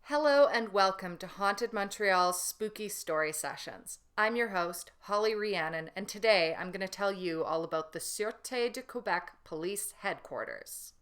Hello and welcome to Haunted Montreal's Spooky Story Sessions. I'm your host, Holly Rhiannon, and today I'm going to tell you all about the Sûreté du Québec Police Headquarters.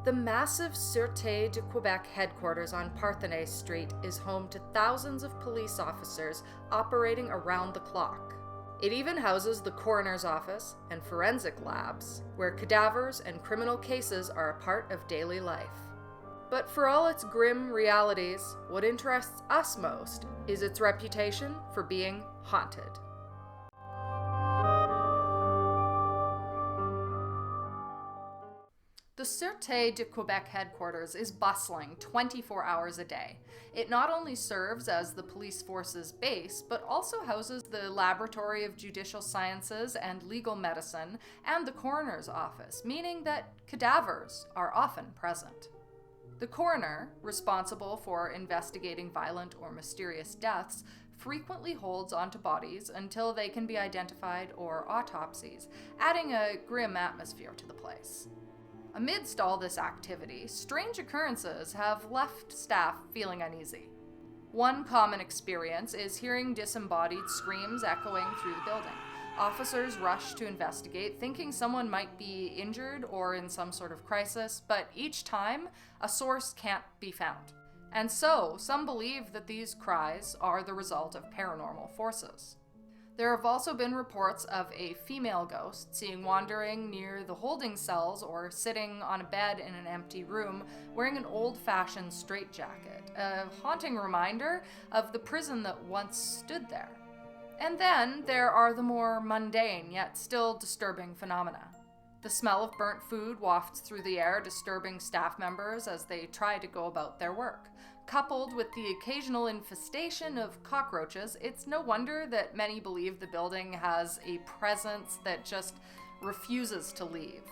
The massive Sûreté du Québec headquarters on Parthenais Street is home to thousands of police officers operating around the clock. It even houses the coroner's office and forensic labs, where cadavers and criminal cases are a part of daily life. But for all its grim realities, what interests us most is its reputation for being haunted. The Sûreté du Québec headquarters is bustling 24 hours a day. It not only serves as the police force's base, but also houses the Laboratory of Judicial Sciences and Legal Medicine and the coroner's office, meaning that cadavers are often present. The coroner, responsible for investigating violent or mysterious deaths, frequently holds onto bodies until they can be identified or autopsies, adding a grim atmosphere to the place. Amidst all this activity, strange occurrences have left staff feeling uneasy. One common experience is hearing disembodied screams echoing through the building. Officers rush to investigate, thinking someone might be injured or in some sort of crisis, but each time, a source can't be found. And so, some believe that these cries are the result of paranormal forces. There have also been reports of a female ghost seen wandering near the holding cells or sitting on a bed in an empty room wearing an old-fashioned straitjacket, a haunting reminder of the prison that once stood there. And then there are the more mundane yet still disturbing phenomena. The smell of burnt food wafts through the air, disturbing staff members as they try to go about their work. Coupled with the occasional infestation of cockroaches, it's no wonder that many believe the building has a presence that just refuses to leave.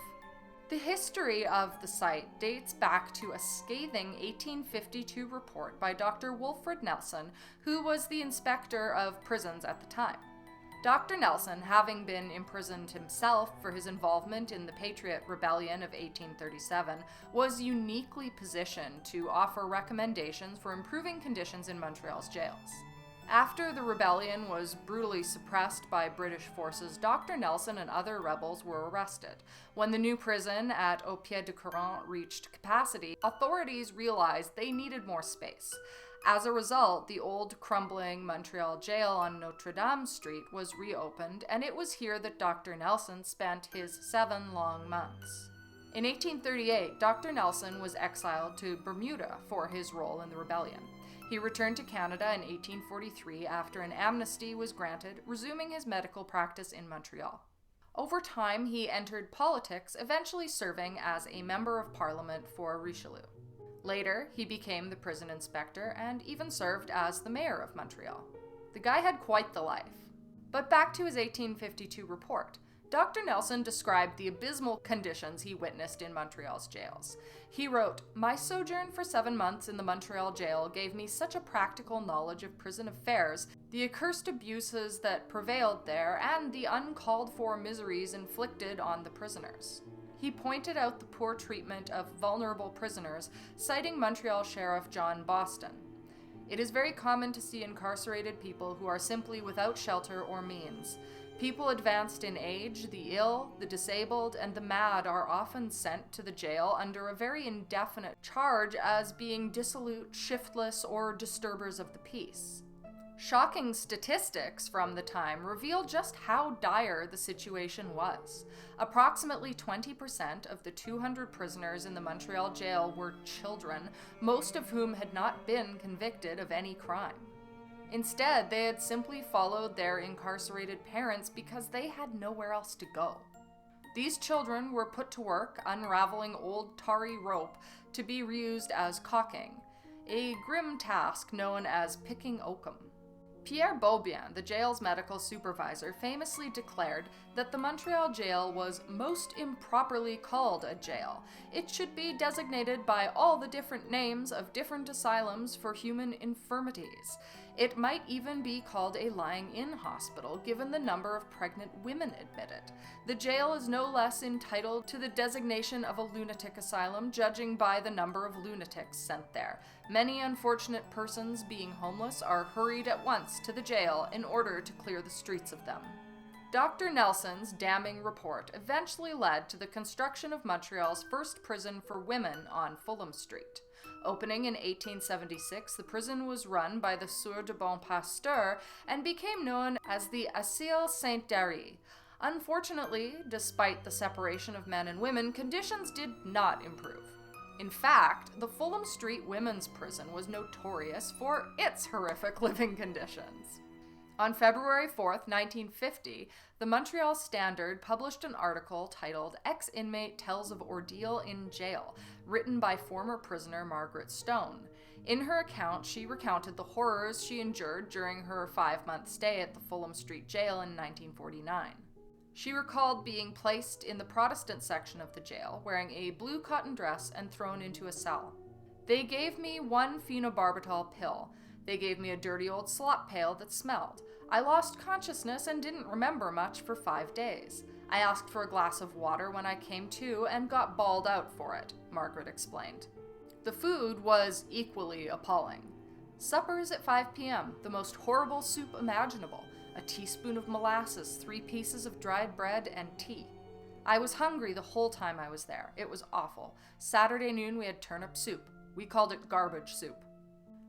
The history of the site dates back to a scathing 1852 report by Dr. Wilfred Nelson, who was the inspector of prisons at the time. Dr. Nelson, having been imprisoned himself for his involvement in the Patriot Rebellion of 1837, was uniquely positioned to offer recommendations for improving conditions in Montreal's jails. After the rebellion was brutally suppressed by British forces, Dr. Nelson and other rebels were arrested. When the new prison at Au Pied du Courant reached capacity, authorities realized they needed more space. As a result, the old, crumbling Montreal jail on Notre Dame Street was reopened, and it was here that Dr. Nelson spent his 7 long months. In 1838, Dr. Nelson was exiled to Bermuda for his role in the rebellion. He returned to Canada in 1843 after an amnesty was granted, resuming his medical practice in Montreal. Over time, he entered politics, eventually serving as a member of Parliament for Richelieu. Later, he became the prison inspector and even served as the mayor of Montreal. The guy had quite the life. But back to his 1852 report. Dr. Nelson described the abysmal conditions he witnessed in Montreal's jails. He wrote, "My sojourn for 7 months in the Montreal jail gave me such a practical knowledge of prison affairs, the accursed abuses that prevailed there, and the uncalled-for miseries inflicted on the prisoners." He pointed out the poor treatment of vulnerable prisoners, citing Montreal Sheriff John Boston. "It is very common to see incarcerated people who are simply without shelter or means. People advanced in age, the ill, the disabled, and the mad are often sent to the jail under a very indefinite charge as being dissolute, shiftless, or disturbers of the peace." Shocking statistics from the time reveal just how dire the situation was. Approximately 20% of the 200 prisoners in the Montreal jail were children, most of whom had not been convicted of any crime. Instead, they had simply followed their incarcerated parents because they had nowhere else to go. These children were put to work unraveling old tarry rope to be reused as caulking, a grim task known as picking oakum. Pierre Beaubien, the jail's medical supervisor, famously declared that the Montreal jail was most improperly called a jail. It should be designated by all the different names of different asylums for human infirmities. It might even be called a lying-in hospital, given the number of pregnant women admitted. The jail is no less entitled to the designation of a lunatic asylum, judging by the number of lunatics sent there. Many unfortunate persons being homeless are hurried at once to the jail in order to clear the streets of them. Dr. Nelson's damning report eventually led to the construction of Montreal's first prison for women on Fulham Street. Opening in 1876, the prison was run by the Sieur de Bon Pasteur and became known as the Asile Saint-Darry. Unfortunately, despite the separation of men and women, conditions did not improve. In fact, the Fulham Street Women's Prison was notorious for its horrific living conditions. On February 4th, 1950, the Montreal Standard published an article titled "Ex-Inmate Tells of Ordeal in Jail," written by former prisoner Margaret Stone. In her account, she recounted the horrors she endured during her 5-month stay at the Fulham Street Jail in 1949. She recalled being placed in the Protestant section of the jail, wearing a blue cotton dress and thrown into a cell. They gave me one phenobarbital pill. They gave me a dirty old slop pail that smelled. I lost consciousness and didn't remember much for 5 days. I asked for a glass of water when I came to and got bawled out for it, Margaret explained. The food was equally appalling. Suppers at 5 p.m., the most horrible soup imaginable, a teaspoon of molasses, 3 pieces of dried bread, and tea. I was hungry the whole time I was there. It was awful. Saturday noon we had turnip soup. We called it garbage soup.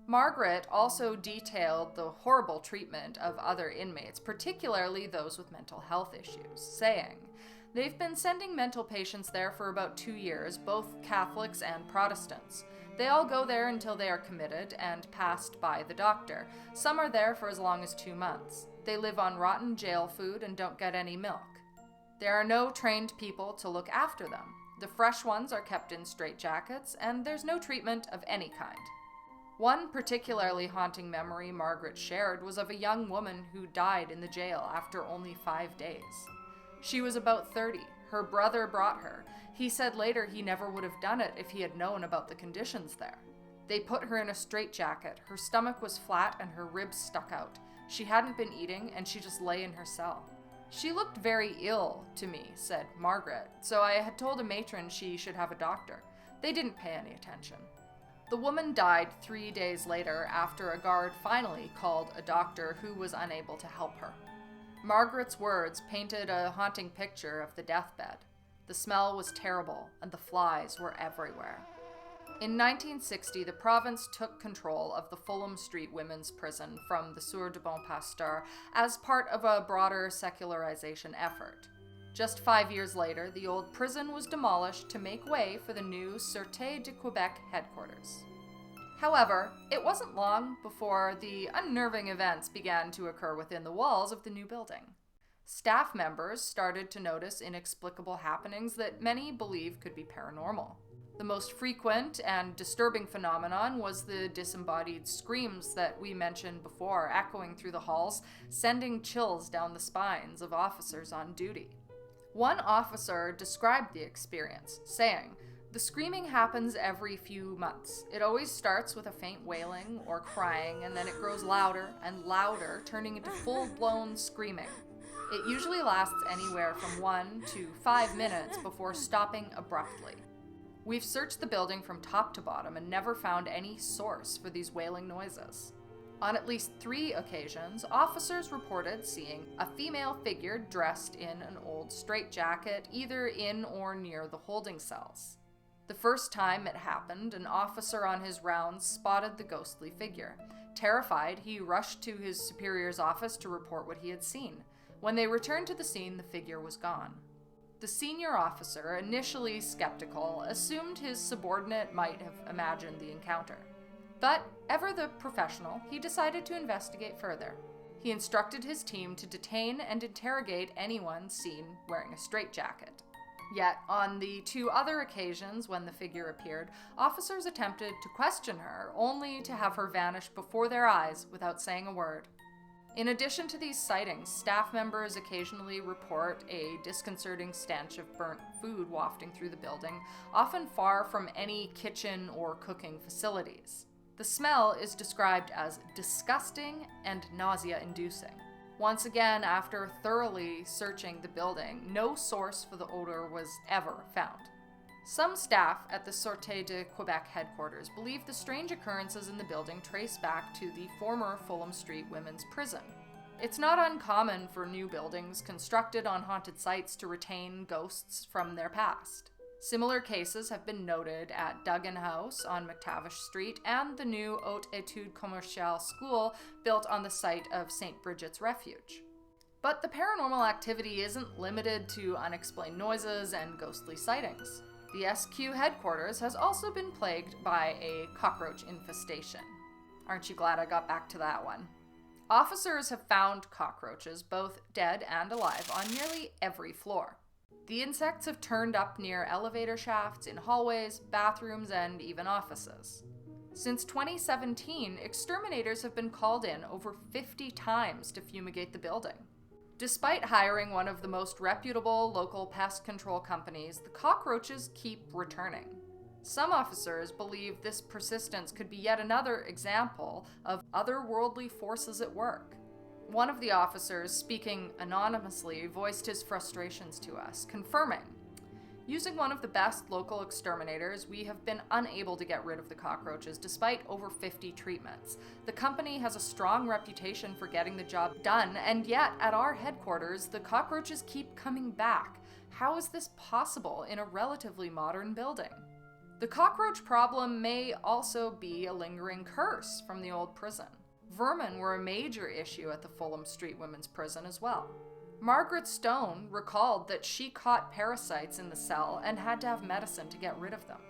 Margaret also detailed the horrible treatment of other inmates, particularly those with mental health issues, saying, "They've been sending mental patients there for about 2 years, both Catholics and Protestants. They all go there until they are committed and passed by the doctor. Some are there for as long as 2 months. They live on rotten jail food and don't get any milk. There are no trained people to look after them. The fresh ones are kept in straitjackets, and there's no treatment of any kind." One particularly haunting memory Margaret shared was of a young woman who died in the jail after only 5 days. She was about 30. Her brother brought her. He said later he never would have done it if he had known about the conditions there. They put her in a straitjacket. Her stomach was flat and her ribs stuck out. She hadn't been eating and she just lay in her cell. "She looked very ill to me," said Margaret, "so I had told a matron she should have a doctor. They didn't pay any attention." The woman died 3 days later after a guard finally called a doctor who was unable to help her. Margaret's words painted a haunting picture of the deathbed. The smell was terrible and the flies were everywhere. In 1960, the province took control of the Fulham Street Women's Prison from the Sieur de Bon Pasteur as part of a broader secularization effort. Just 5 years later, the old prison was demolished to make way for the new Sûreté du Québec headquarters. However, it wasn't long before the unnerving events began to occur within the walls of the new building. Staff members started to notice inexplicable happenings that many believe could be paranormal. The most frequent and disturbing phenomenon was the disembodied screams that we mentioned before, echoing through the halls, sending chills down the spines of officers on duty. One officer described the experience, saying, "The screaming happens every few months. It always starts with a faint wailing or crying, and then it grows louder and louder, turning into full-blown screaming. It usually lasts anywhere from 1 to 5 minutes before stopping abruptly. We've searched the building from top to bottom and never found any source for these wailing noises." On at least 3 occasions, officers reported seeing a female figure dressed in an old straitjacket, either in or near the holding cells. The first time it happened, an officer on his rounds spotted the ghostly figure. Terrified, he rushed to his superior's office to report what he had seen. When they returned to the scene, the figure was gone. The senior officer, initially skeptical, assumed his subordinate might have imagined the encounter. But, ever the professional, he decided to investigate further. He instructed his team to detain and interrogate anyone seen wearing a straitjacket. Yet, on the 2 other occasions when the figure appeared, officers attempted to question her, only to have her vanish before their eyes without saying a word. In addition to these sightings, staff members occasionally report a disconcerting stench of burnt food wafting through the building, often far from any kitchen or cooking facilities. The smell is described as disgusting and nausea-inducing. Once again, after thoroughly searching the building, no source for the odor was ever found. Some staff at the Sûreté du Québec headquarters believe the strange occurrences in the building trace back to the former Fulham Street Women's Prison. It's not uncommon for new buildings constructed on haunted sites to retain ghosts from their past. Similar cases have been noted at Duggan House on Parthenais Street and the new Hautes Commercial school built on the site of St. Bridget's Refuge. But the paranormal activity isn't limited to unexplained noises and ghostly sightings. The SQ headquarters has also been plagued by a cockroach infestation. Aren't you glad I got back to that one? Officers have found cockroaches, both dead and alive, on nearly every floor. The insects have turned up near elevator shafts, in hallways, bathrooms, and even offices. Since 2017, exterminators have been called in over 50 times to fumigate the building. Despite hiring one of the most reputable local pest control companies, the cockroaches keep returning. Some officers believe this persistence could be yet another example of otherworldly forces at work. One of the officers, speaking anonymously, voiced his frustrations to us, confirming, "Using one of the best local exterminators, we have been unable to get rid of the cockroaches despite over 50 treatments. The company has a strong reputation for getting the job done, and yet at our headquarters, the cockroaches keep coming back. How is this possible in a relatively modern building?" The cockroach problem may also be a lingering curse from the old prison. Vermin were a major issue at the Fulham Street Women's Prison as well. Margaret Stone recalled that she caught parasites in the cell and had to have medicine to get rid of them.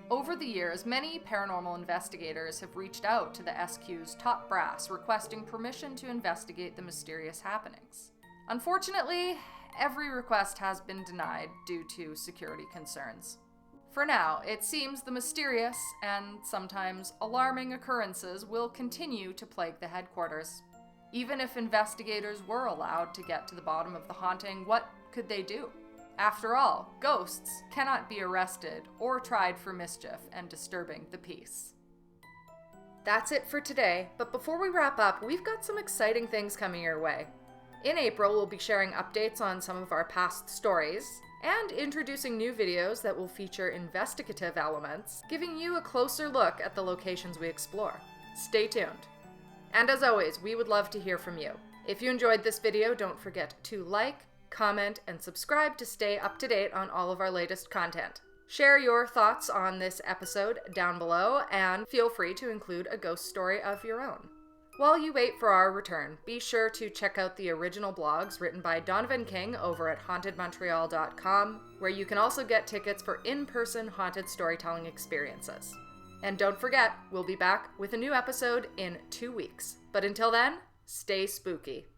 Over the years, many paranormal investigators have reached out to the SQ's top brass requesting permission to investigate the mysterious happenings. Unfortunately, every request has been denied due to security concerns. For now, it seems the mysterious and sometimes alarming occurrences will continue to plague the headquarters. Even if investigators were allowed to get to the bottom of the haunting, what could they do? After all, ghosts cannot be arrested or tried for mischief and disturbing the peace. That's it for today, but before we wrap up, we've got some exciting things coming your way. In April, we'll be sharing updates on some of our past stories, and introducing new videos that will feature investigative elements, giving you a closer look at the locations we explore. Stay tuned. And as always, we would love to hear from you. If you enjoyed this video, don't forget to like, comment, and subscribe to stay up to date on all of our latest content. Share your thoughts on this episode down below, and feel free to include a ghost story of your own. While you wait for our return, be sure to check out the original blogs written by Donovan King over at hauntedmontreal.yt, where you can also get tickets for in-person haunted storytelling experiences. And don't forget, we'll be back with a new episode in 2 weeks. But until then, stay spooky.